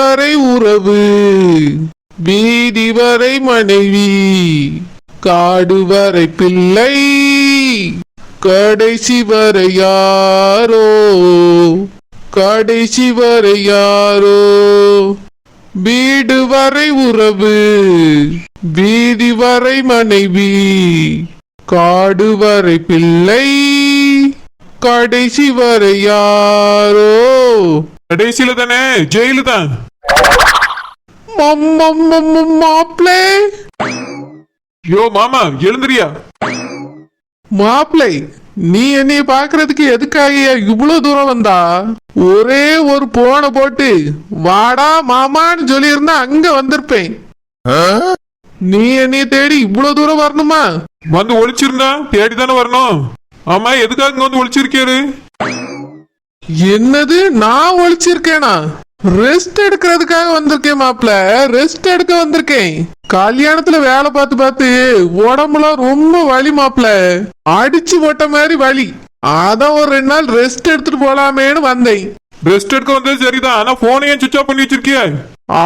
வரை உறவு, வீதி வரை மனைவி, காடு வரை பிள்ளை, கடைசி வரை யாரோ, கடைசி வரை யாரோ. வீடு வரை உறவு, வீதி வரை மனைவி, காடு வரை பிள்ளை, கடைசி வரை யாரோ. கடைசியில தானே ஜெயிலு தான். மாப்பிளை, யோ மாமா எழுந்திரியா. மாப்பிளை, நீ என்னைய பாக்குறதுக்கு எதுக்காக இவ்வளவு தூரம் வந்தா? ஒரே ஒரு போனை போட்டு வாடா மாமான்னு சொல்லி இருந்தா அங்க வந்திருப்பேன். நீ என்னைய தேடி இவ்வளவு தூரம் வரணுமா? வந்து ஒளிச்சிருந்தா தேடிதானே வரணும். ஆமா, எதுக்காக இங்க வந்து ஒளிச்சிருக்காரு? என்னது, நான் ஒளிச்சிருக்கேனா? ரெஸ்ட் எடுக்கிறதுக்காக வந்திருக்கேன் மாப்பிள, ரெஸ்ட் எடுக்க வந்திருக்கேன். கல்யாணத்துல வேலை பார்த்து பார்த்து உடம்புலாம் ரொம்ப வலி மாப்பிள, அடிச்சு போட்ட மாதிரி வலி. அதான் ஒரு 2 நாள் ரெஸ்ட் எடுத்துட்டு போலாமேன்னு வந்தேன். ரெஸ்ட் எடுக்க வந்தது சரிதான், ஆனா போனையும் சுவிட்ச் ஆஃப் பண்ணி வச்சிருக்கிய.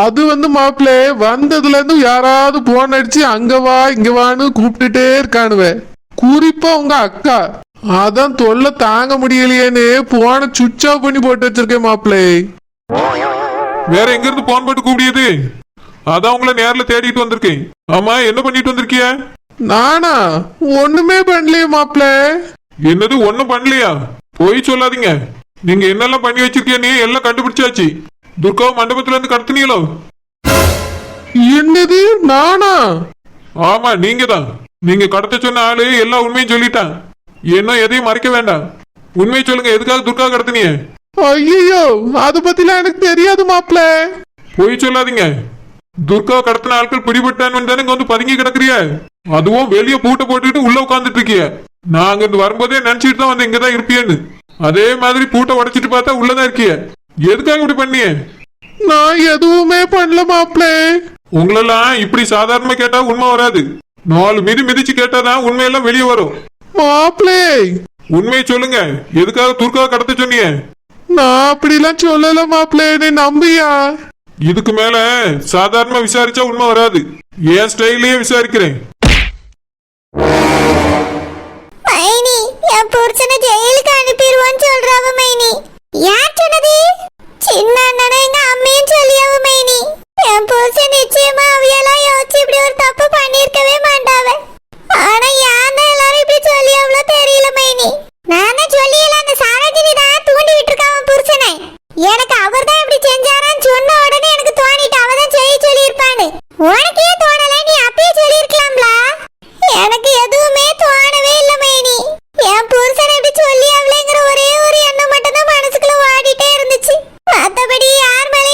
அது மாப்பிள, வந்ததுல இருந்து யாராவது போன் அடிச்சு அங்க வா இங்க வான்னு கூப்பிட்டுட்டே இருக்கானுவ, குறிப்பா உங்க அக்கா. அதான் தொல்லை தாங்க முடியலையேன்னு போனை சுவிட்ச் ஆஃப் பண்ணி போட்டு வச்சிருக்கேன் மாப்பிளே. வேற எங்க இருந்து போன் போட்டு கூப்பிடியது? அதான் உங்களை நேர்ல தேடிட்டு வந்திருக்கேன். ஆமா, என்ன பண்ணிட்டு வந்திருக்கிய? நானா ஒண்ணுமே பண்ணலையே மாப்பிள. என்னது ஒண்ணும் பண்ணலையா? போய் சொல்லாதீங்க. நீங்க என்னெல்லாம் பண்ணி வச்சிருக்கீங்க எல்லாம் கண்டுபிடிச்சாச்சு. துர்காவை மண்டபத்துல இருந்து கடத்தினீங்களோ? என்னது, நானா? ஆமா, நீங்க தான். நீங்க கடத்த சொன்ன ஆளு எல்லா உண்மையும் சொல்லிட்டான். என்ன எதையும் மறைக்க வேண்டாம், உண்மையை சொல்லுங்க. எதுக்காக துர்கா கடத்தினீங்க? ஐயோ, அத பத்திலாம் எனக்கு தெரியாது மாப்பிள. போய் சொல்லாதீங்க. துர்காவை கடத்தின ஆட்கள் பிடிபட்டான்னு தானே இங்க வந்து பதுங்கி கிடக்குறிய. அதுவும் வெளியே பூட்டை போட்டுக்கிட்டு உள்ள உட்காந்துட்டு இருக்கிய. நான் அங்க இருந்து வரும்போதே நினைச்சிட்டு தான் வந்து இங்கதான் இருப்பியன்னு. அதே மாதிரி பூட்டை உடைச்சிட்டு பார்த்தா உள்ளதான் இருக்கிய. எதுக்காக இப்படி பண்ணிய? நான் எதுவுமே பண்ணல மாப்பிள. உங்களெல்லாம் இப்படி சாதாரணமா கேட்டா உண்மை வராது. 4 மிதி மிதிச்சு கேட்டாதான் உண்மையெல்லாம் வெளியே வரும். மாப்பிளே, உண்மையை சொல்லுங்க. எதுக்காக துர்காவை கடத்த சொன்னீங்க? நான் அப்படிலாம் சொல்லல மாப்பிள, நீ நம்பியா? இதுக்கு மேல சாதாரணமா விசாரிச்சா உண்மை வராது. என் ஸ்டைல்லயே விசாரிக்கிறேன். மைனி, என் புருஷனை ஜெயிலுக்கு அனுப்பிடுவான்னு சொல்றாவ மைனி. யார் சொன்னது? சின்ன அண்ணனும் எங்க அம்மையும் சொல்லியாவ மைனி. என் புருஷன் நிச்சயமா அவையெல்லாம் யோசிச்சு இப்படி ஒரு தப்பு பண்ணிருக்கவே மாட்டாவ. ஆனா யாருன்னா எல்லாரும் இப்படி சொல்லியாவளோ தெரியல மைனி. நானே சொல்லியல, அந்த சாரஜினி தான் தூண்டி விட்டுருக்காவ புருஷனை. எனக்கு அவர் தான் இப்படி செஞ்சாரான்னு சொன்ன உடனே எனக்கு தோணிட்டு அவதான் செய்ய சொல்லியிருப்பான்னு. உனக்கு ஏன் தோணல? நீ அப்பயே சொல்லியிருக்கலாம்ல. எனக்கு எதுவுமே தோணவே இல்லை மைனி. என் புருஷனை இப்படி சொல்லி அவளைங்கிற ஒரே ஒரு எண்ணம் மட்டும் தான் மனசுக்குள்ள ஓடிட்டே இருந்துச்சு. மத்தபடி யார் மேல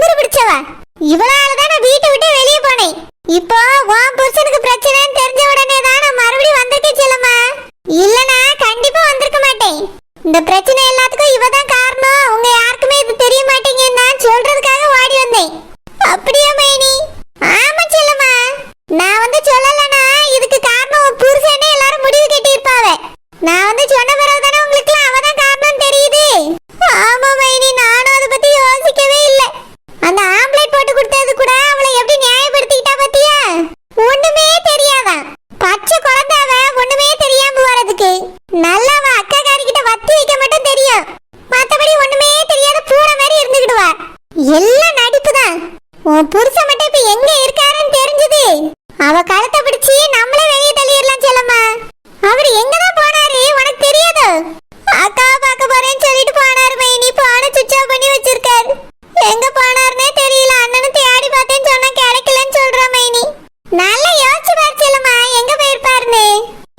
திமிரு பிடிச்சவ. இவளாலதான் நான் வீட்டை விட்டு வெளியே போனேன். இப்போ உன் புருஷனுக்கு பிரச்சனைன்னு தெரிஞ்ச உடனே தான் நான் மறுபடியும் வந்திருக்கேன் செல்லம்மா. இல்லனா கண்டிப்பா வந்திருக்க மாட்டேன். இந்த பிரச்சனை எல்லாத்துக்கும் இவ தான் காரணம். உங்க யாருக்குமே இது தெரிய மாட்டேங்குன்னு நான் சொல்றதுக்காக ஓடி வந்தேன். அப்படியே மைனி? ஆமா செல்லம்மா. நான் வந்து சொல்லலனா இதுக்கு காரணம் உன் புருஷனே எல்லாரும் முடிவு கட்டி இருப்பாவ. நான் வந்து சொன்ன பிறகு தானே உங்களுக்கு அவ தான் காரணம் தெரியுது. ஆமா மைனி, நானும் அதை பத்தி யோசிக்கவே இல்லை. அந்த ஆம்லெட் போட்டு கொடுத்தது கூட அவளை எப்படி நியாயப்படுத்திக்கிட்டா பாத்தியா? ஒண்ணுமே தெரியாதா பச்சை குழந்தாவ, ஒண்ணுமே தெரியாம போறதுக்கு. நல்லவ அக்காக்காரிக்கிட்ட வத்தி வைக்க மட்டும் தெரியும். மத்தபடி ஒண்ணுமே தெரியாத பூனை மாதிரி இருந்துக்கிடுவா. எல்லாம் நடிப்பு தான். உன் புருஷன் மட்டும் இப்ப எங்க இருக்காருன்னு தெரிஞ்சது அவ கழுத்தை பிடிச்சி நம்மளே வெளியே தள்ளிடலாம் செல்லம்மா. அவர் எங்கதான் போனாரு உனக்கு தெரியாது? அக்கா பார்க்க போறேன்னு சொல்லிட்டு போனாரு மைனி. போன சுவிட்ச் ஆஃப் பண்ணி வச்சிருக்காரு. எங்க போனாருன்னே தெரியல. அண்ணனும் தேடி பார்த்தேன்னு சொன்னா கிடைக்கலன்னு சொல்ற மைனி. நல்லா யோசிச்சு பாரு செல்லம்மா, எங்க போயிருப்பாருன்னு.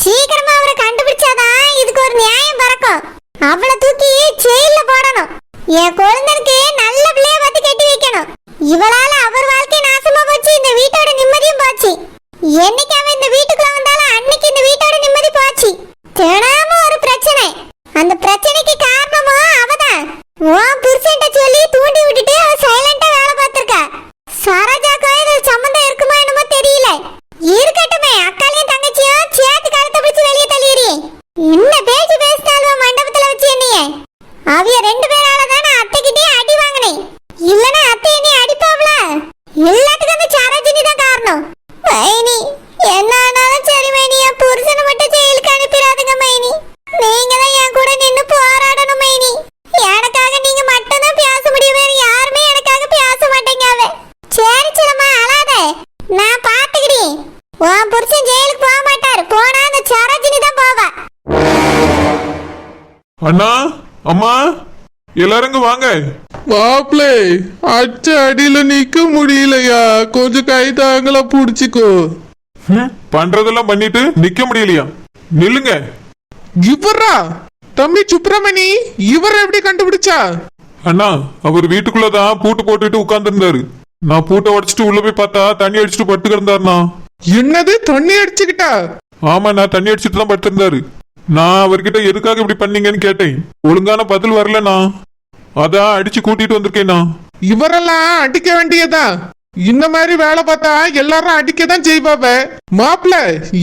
சீக்கிரமா அவரை கண்டுபிடிச்சாதான் இதுக்கு ஒரு நியாயம் பிறக்கும். அவளை தூக்கி ஜெயில போடணும். என் குழந்தைக்கு நல்ல பிள்ளைய பார்த்து கட்டி வைக்கணும். இவளால அவர் வாழ்க்கை நாசமா போச்சு, இந்த வீட்டோட நிம்மதியும் போச்சு. என்னைக்கு அவன் இந்த வீட்டுக்குள்ள வந்தாலும் அன்னைக்கு இந்த வீட்டோட நிம்மதி போச்சு. தினமும் ஒரு பிரச்சனை. அந்த பிரச்சனைக்கு காரணமும் அவதான். உன் புருஷன்ட்ட சொல்லி தூண்டி விட்டுட்டு அவ சைலண்டா வேலை பார்த்திருக்கா. சரோஜாக்கோ இதில் சம்பந்தம் இருக்குமா என்னமோ தெரியல. இருக்கட்டுமே, அக்காலையும் தங்கச்சியும் சேர்த்து கழுத்தை பிடிச்சு வெளியே தள்ளிடுறீ. என்ன பேச்சு பேசினாலும் மண்டபத்துல வச்சு என்னைய அவிய 2 பேரால தான் நான் அத்தைக்கிட்டே அடி வாங்கினேன். இல்லனா அத்தை என்னை அடிப்பாவல. எல்லாத்துக்கும் அந்த சரோஜினி தான் காரணம். மைனி, என்ன ஆனாலும் சரி மைனி, என் புருஷனை மட்டும் ஜெயிலுக்கு அனுப்பிடாதுங்க மைனி. நீங்க தான் என் கூட நின்னு போராடணும் மைனி. எனக்காக நீங்க மட்டும் தான் பேச முடியும். வேற யாருமே எனக்காக பேச மாட்டேங்க. சரி சிலமா, அழாத, நான் பாத்துக்கிறேன். உன் புருஷன் ஜெயிலுக்கு போக மாட்டாரு. போனா அந்த சரோஜினி தான் போவா. அண்ணா, அம்மா, எல்லாரும் இங்க வாங்க. மாப்பிளே, அச்ச அடியில நிக்க முடியலையா? கொஞ்சம் கை தாங்கள புடிச்சுக்கோ. பண்றதெல்லாம் பண்ணிட்டு நிக்க முடியலையா? நில்லுங்க. இவரா தம்பி சுப்பிரமணி? இவரை எப்படி கண்டுபிடிச்சா? அண்ணா, அவர் வீட்டுக்குள்ளதான் பூட்டு போட்டுட்டு உட்கார்ந்து இருந்தாரு. நான் பூட்டை உடைச்சிட்டு உள்ள போய் பார்த்தா தண்ணி அடிச்சுட்டு பட்டு கிடந்தாருண்ணா. என்னது, தண்ணி அடிச்சுக்கிட்டா? ஆமா, நான் தண்ணி அடிச்சுட்டு தான் பட்டு இருந்தாரு. நான் அவர்கிட்ட எதுக்காக இப்படி பண்ணீங்கன்னு கேட்டேன். ஒழுங்கான பதில் வரலண்ணா. அதான் அடிச்சு கூட்டிட்டு வந்திருக்கேண்ணா. இவரெல்லாம் அடிக்க வேண்டியதா? இந்த மாதிரி வேலை பார்த்தா எல்லாரும் அடிக்கதான் செய்வாவ. மாப்பிள,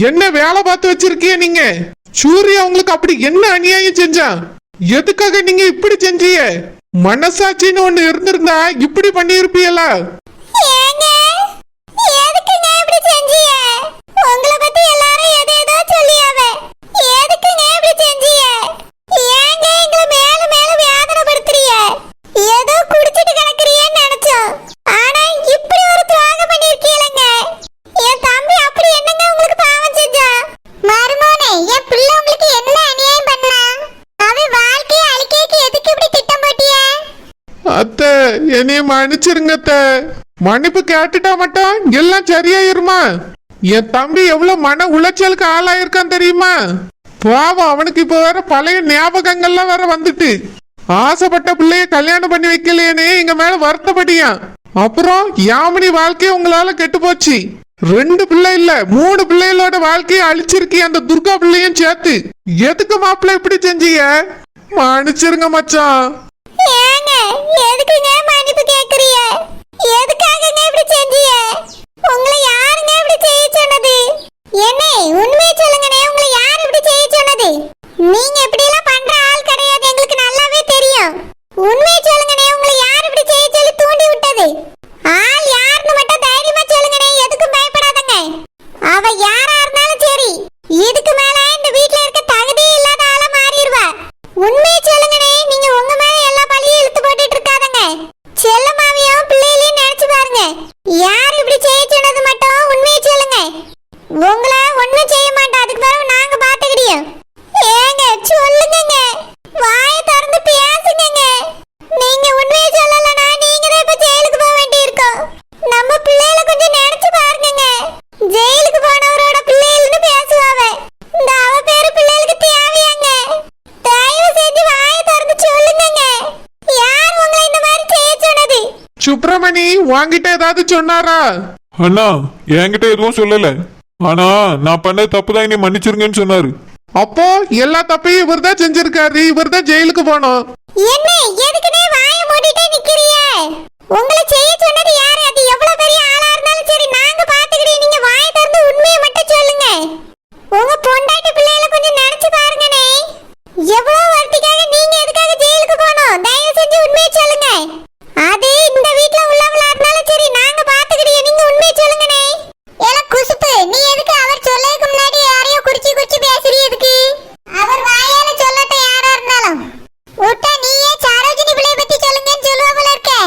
என்ன வேலை பார்த்து வச்சிருக்கீங்க நீங்க? சூர்யா உங்களுக்கு அப்படி என்ன அநியாயம் செஞ்சான்? எதுக்காக நீங்க இப்படி செஞ்சீங்க? மனசாட்சின்னு ஒண்ணு இருந்திருந்தா இப்படி பண்ணிருப்பீங்களா? ஏங்க, எதுக்குங்க இப்படி செஞ்சீங்க? உங்களை பத்தி எல்லாரும் ஏதேதோ சொல்லியாவ. எதுக்குங்க இப்படி செஞ்சீங்க? ஏங்க எங்களை மேல மேல வேதனைப்படுத்துறீங்க? ஏதோ குடிச்சிட்டு கிடக்குறீன்னு நினைச்சோம். ஆனா இப்படி ஒரு துரோகம் பண்ணிருக்கீங்களங்க. என் தம்பி அப்படி என்னங்க உங்களுக்கு பாவம் செஞ்சா? மருமோனே, என் பிள்ளை உங்களுக்கு என்ன அநியாயம் பண்ணா? அவன் வாழ்க்கையை அழிக்க எதுக்கு இப்படி திட்டம் போட்டிய? அத்தை, என்னைய மன்னிச்சிருங்க அத்தை. மன்னிப்பு கேட்டுட்டா மட்டும் எல்லாம் சரியாயிருமா? என் தம்பி எவ்வளவு மன உளைச்சலுக்கு ஆளாயிருக்கான் தெரியுமா? பாவம், அவனுக்கு இப்ப வேற பழைய ஞாபகங்கள்லாம் வேற வந்துட்டு ஆசைப்பட்ட பிள்ளைய கல்யாணம் பண்ணி வைக்கலையேன்னு எங்க மேல வருத்தப்பட்டியான். அப்புறம் யாமினி வாழ்க்கைய உங்களால கெட்டு போச்சு. 2 பிள்ளை இல்ல 3 பிள்ளைகளோட வாழ்க்கையை அழிச்சிருக்கீ, அந்த துர்கா பிள்ளையும் சேர்த்து. எதுக்கு மாப்பிள்ள இப்படி செஞ்சீங்க? மன்னிச்சிருங்க மச்சான். ஏங்க, எதுக்குங்க மன்னிப்பு கேக்குறீங்க? எதுக்காகங்க இப்படி செஞ்சீங்க? உங்களை யாருங்க இப்படி செய்ய சொன்னது? என்ன உண்மையை சொல்லுங்கனே, உங்களை யார் இப்படி செய்ய சொன்னது? நீங்க இப்படி எல்லாம் பண்ற ஆள் கிடையாது, எங்களுக்கு நல்லாவே தெரியும். உண்மையை சொல்லுங்கனே, உங்களை யார் இப்படி செய்ய சொல்லி தூண்டி விட்டது? ஆள் யாருன்னு மட்டும் தைரியமா சொல்லுங்கனே, எதுக்கும் பயப்படாதங்க. அவ யாரா இருந்தாலும் சரி, இதுக்கு மேல இந்த வீட்ல இருக்க தகுதியே இல்லாத ஆளா மாறிடுவா. உண்மையை சொல்லுங்கனே, நீங்க உங்க மேல எல்லா பழியும் இழுத்து போட்டுட்டு இருக்காதங்க. செல்லமாவையும் பிள்ளைய மணி வாங்கிட்ட ஏதாவது சொன்னாரா? அண்ணா என்கிட்ட எதுவும் சொல்லல. ஆனா நான் பண்ண தப்புதான், இனி மன்னிச்சிருங்கன்னு சொன்னாரு. அப்போ எல்லா தப்பையும் இவர் தான் செஞ்சிருக்காரு, இவர் தான் ஜெயிலுக்கு போனோம். என்ன எதுக்குனே வாயை மூடிட்டே நிக்கிறீங்க? உங்களை செய்ய சொன்னது யாரு? அது எவ்வளவு பெரிய ஆளா இருந்தாலும் சரி நாங்க பாத்துக்கிட்டே, நீங்க வாயை திறந்து உண்மையை மட்டும் சொல்லுங்க. உங்க பொண்டாட்டி பிள்ளைகளை கொஞ்சம் நினைச்சு பாருங்கனே. எவ்வளவு வருத்திக்காக நீங்க எதுக்காக ஜெயிலுக்கு போனோம்? தயவு செஞ்சு உண்மையை சொல்லுங்க. அது இந்த வீட்ல உள்ளவங்களா இருந்தாலும் சரி நாங்க பாத்துக்கிட்டே, நீங்க உண்மையை சொல்லுங்கனே. ஏல குசுப்பு, நீ எதுக்கு அவர் சொல்லதுக்கு முன்னாடி யாரையோ குறிச்சி குறிச்சி பேசுறீங்க? அவர் வாயால சொல்லட்ட யாரா இருந்தாலும் உட்டா நீயே சாரோஜினி பிள்ளைய பத்தி சொல்லுங்கன்னு சொல்லுவாங்கள இருக்கே.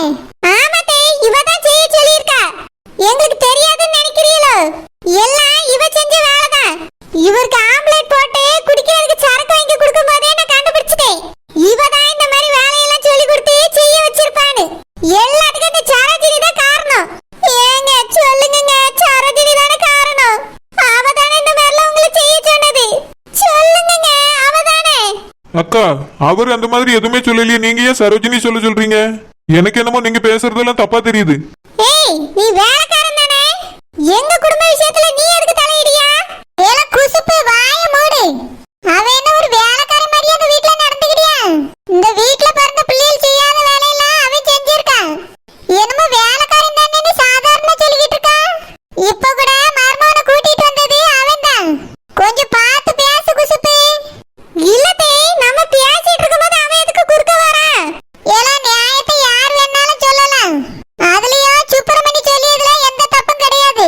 ஆமாதே, இவ தான் செய்ய சொல்லியிருக்கா. எங்களுக்கு தெரியாதுன்னு நினைக்கிறீங்களோ? எல்லாம் இவ செஞ்ச வேலை தான். இவருக்கு ஆம்லெட் போட்டு குடிக்கிறதுக்கு சரக்கு வாங்கி கொடுக்கும் போதே நான் கண்டுபிடிச்சிட்டேன். இவ தான் இந்த மாதிரி வேலையெல்லாம் சொல்லி கொடுத்து செய்ய வச்சிருப்பான்னு. எல்லாத்துக்கும் இந்த சாரோஜினி தான் காரணம். ஏங்க சொல்லுங்க, சாரோஜினி தானே காரணம். அவ தானே இந்த மாதிரிலாம் உங்களை செய்ய சொன்னது. சொல்லுங்க, அவ தானே. அக்கா அவர் அந்த மாதிரி எதுவுமே சொல்லலையே, நீங்க ஏன் சரோஜினி சொல்றீங்க? எனக்கு என்னமோ நீங்க பேசுறதெல்லாம் தப்பா தெரியுது. ஏய், நீ வேலைக்காரன் தானே? எங்க குடும்ப விஷயத்துல நீ எதுக்கு தலையிடியா? ஏல குசுப்பு, வாயை மூடு. அவ என்ன ஒரு வேலைக்காரி மாதிரியா இந்த வீட்ல நடந்துக்கிறியா? இந்த வீட்ல பிறந்த பிள்ளைகள் செய்யாத வேலையெல்லாம் அவன் செஞ்சிருக்கான். என்னமோ வேலைக்காரன் தானே சாதாரணமா சொல்லிக்கிட்டு இருக்கா. இப்ப கூட மர்மவனை கூட்டிட்டு வந்தது அவன் தான். கொஞ்சம் பார்த்து பேசு குசுப்பு. இல்லதே, நம்ம பேசிட்டு இருக்கும்போது அவன் எதுக்கு குறுக்க வரா? ஏல நியாயத்தை யார் வேணாலும் சொல்லலாம். அதுலயோ சுப்பிரமணி சொல்லியதுல எந்த தப்பும் கிடையாது.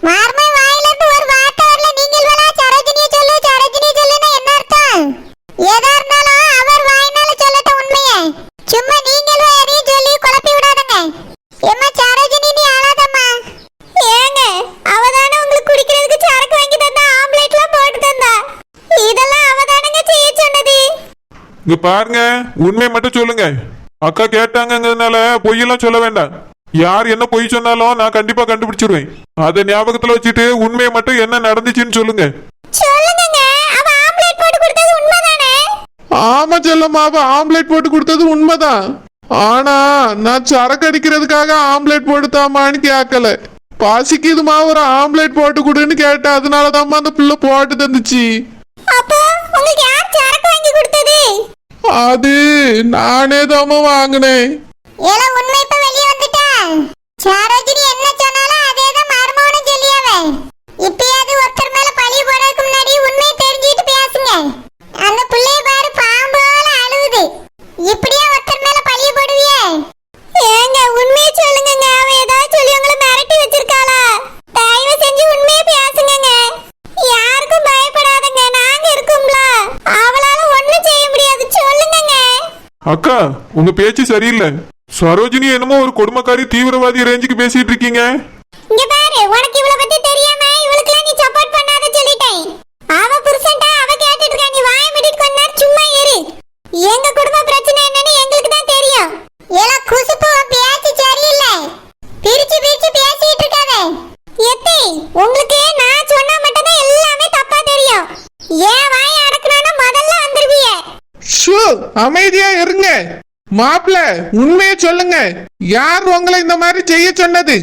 மார்மை வாயில இருந்து ஒரு வார்த்தை வரல, நீங்கள் வேணா சரோஜினியை சொல்லு சரோஜினியை சொல்லுன்னா என்ன அர்த்தம்? ஏதா இருந்தாலும் அவர் வாயினால சொல்லட்ட உண்மையே. சும்மா நீங்கள் எதையும் சொல்லி குழப்பி விடாதங்க. எம்மா சரோஜினி, நீ ஆளாதம்மா. ஏங்க, அவதானே உங்களுக்கு குடிக்கிறதுக்கு சரக்கு வாங்கி தந்தா, ஆம்லெட்லாம் போட்டு தந்தா. இதெல்லாம் அவதானங்க செய்ய சொன்னது. இங்க பாருங்க, உண்மையை மட்டும் சொல்லுங்க. அக்கா கேட்டாங்கங்கிறதுனால பொய்யெல்லாம் சொல்ல வேண்டாம். யார் என்ன பொய் சொன்னாலும் நான் கண்டிப்பா கண்டுபிடிச்சிருவேன். அதை ஞாபகத்துல வச்சுட்டு உண்மையை மட்டும் என்ன நடந்துச்சுன்னு சொல்லுங்க. சொல்லுங்க, அவ ஆம்லெட் போட்டு கொடுத்தது உண்மைதானே? ஆமா செல்லம்மா, அவ ஆம்லெட் போட்டு கொடுத்தது உண்மைதான். ஆனா நான் சரக்கு அடிக்கிறதுக்காக ஆம்லெட் போட்டுதாமான்னு கேட்கல. பசிக்குதுமா, ஒரு ஆம்லெட் போட்டு கொடுன்னு கேட்டேன். அதனாலதாம்மா அந்த பிள்ளை போட்டு தந்துச்சு. அப்போ உங்களுக்கு யார் சரக்கு வாங்கி கொடுத்தது? அது நானே தாம்மா வாங்கினேன். ஏல உண்மை இப்ப வெளிய வந்துட்டா. சரோஜினி என்ன சொன்னாலும் அதேதான் மர்மவனும் சொல்லியாவே. இப்பயாவது ஒருத்தர் மேல பழி போடுறதுக்கு முன்னாடி உண்மையை தெரிஞ்சுட்டு பேசுங்க. அந்த பிள்ளைய பாரு, பாம்பு போல அழுவுது. இப்படியே ஒருத்தர் மேல பழி போடுவியே? ஏங்க உண்மையை சொல்லுங்க. அவ ஏதாவது சொல்லி உங்களை மிரட்டி வச்சிருக்காளா? தயவு செஞ்சு உண்மையை பேசுங்க. யாருக்கும் பயப்படாதங்க, நாங்க இருக்கோம்ல. அவளால ஒண்ணும் செய்ய முடியாது. சொல்லுங்க. அக்கா உங்க பேச்சு சரியில்லை. சரோஜினி என்னமோ ஒரு கொடுமைக்காரி தீவிரவாதி ரேஞ்சுக்கு பேசிட்டு இருக்கீங்க. இங்க பாரு, உனக்கு இவள பத்தி தெரியாம இவளுக்குலாம் நீ சப்போர்ட் பண்ணாத சொல்லிட்டேன். அவ புருஷன்ட்ட அவ கேட்டிட்டு இருக்கா, நீ வாயை மூடிட்டு கொஞ்ச நேரம் சும்மா இரு. எங்க குடும்ப பிரச்சனை என்னன்னு எங்களுக்கு தான் தெரியும். ஏல குசுப்பு, பேச்சு சரியில்லை. பிரிச்சு பிரிச்சு பேசிட்டு இருக்காத. எத்தி, உங்களுக்கு நான் சொன்னா மட்டும் தான் எல்லாமே தப்பா தெரியும். ஏன் வாயை அடக்குனானா முதல்ல வந்துருவீங்க. ஷூ, அமைதியா இருங்க. மாப்பிள்ள உண்மையை சொல்லுங்க. யார் உங்களை இந்த மாதிரி செய்ய சொன்னது?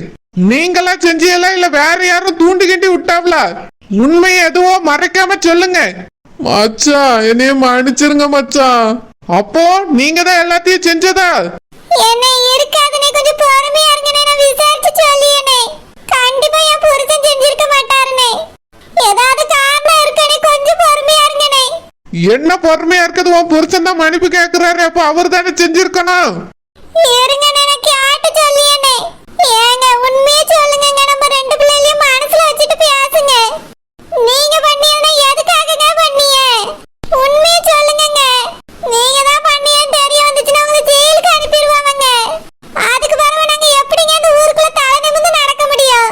நீங்களா செஞ்சீங்களா இல்ல வேற யாரும் தூண்டி கிண்டி விட்டாங்களா? உண்மையை எதுவோ மறைக்காம சொல்லுங்க. மச்சான், என்னைய மன்னிச்சிருங்க மச்சான். அப்போ நீங்க தான் எல்லாத்தையும் செஞ்சதா? என்ன இருக்காதுனே, கொஞ்சம் பொறுமையா இருங்கனே. நான் விசாரிச்சு சொல்லியனே. கண்டிப்பா என் புருஷன் செஞ்சிருக்க மாட்டாருனே. ஏதாவது காரணம் இருக்கனே, கொஞ்சம் பொறுமையா இருங்கனே. என்ன பொறுமையா இருக்குது? உன் புருஷன் தான் மன்னிப்பு கேக்குறாரு, அப்ப அவர் தானே செஞ்சிருக்கணும். இருங்கனே, நான் கேட்டு சொல்லியனே. ஏங்க உண்மையை சொல்லுங்க. நம்ம ரெண்டு பிள்ளைகளையும் மனசுல வச்சுட்டு பேசுங்க. நீங்க பண்ணியனா எதுக்காகங்க பண்ணீங்க? உண்மையை சொல்லுங்க. நீங்க தான் பண்ணியன்னு தெரிய வந்துச்சுன்னா உங்களை ஜெயிலுக்கு அனுப்பிடுவாங்க. அதுக்கு பிறகு நாங்க எப்படிங்க இந்த ஊருக்குள்ள தலை நிமிர்ந்து நடக்க முடியும்?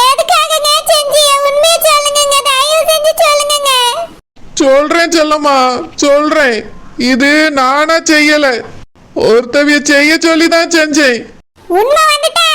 எதுக்காகங்க செஞ்சீங்க? உண்மையை சொல்லுங்க. தயவு செஞ்சு சொல்லுங்க. சொல்றேன் செல்லம்மா, சொல்றேன். இது நானா செய்யல, ஒருத்தவிய செய்ய சொல்லி தான் செஞ்சேன். உண்மை வந்துட்டா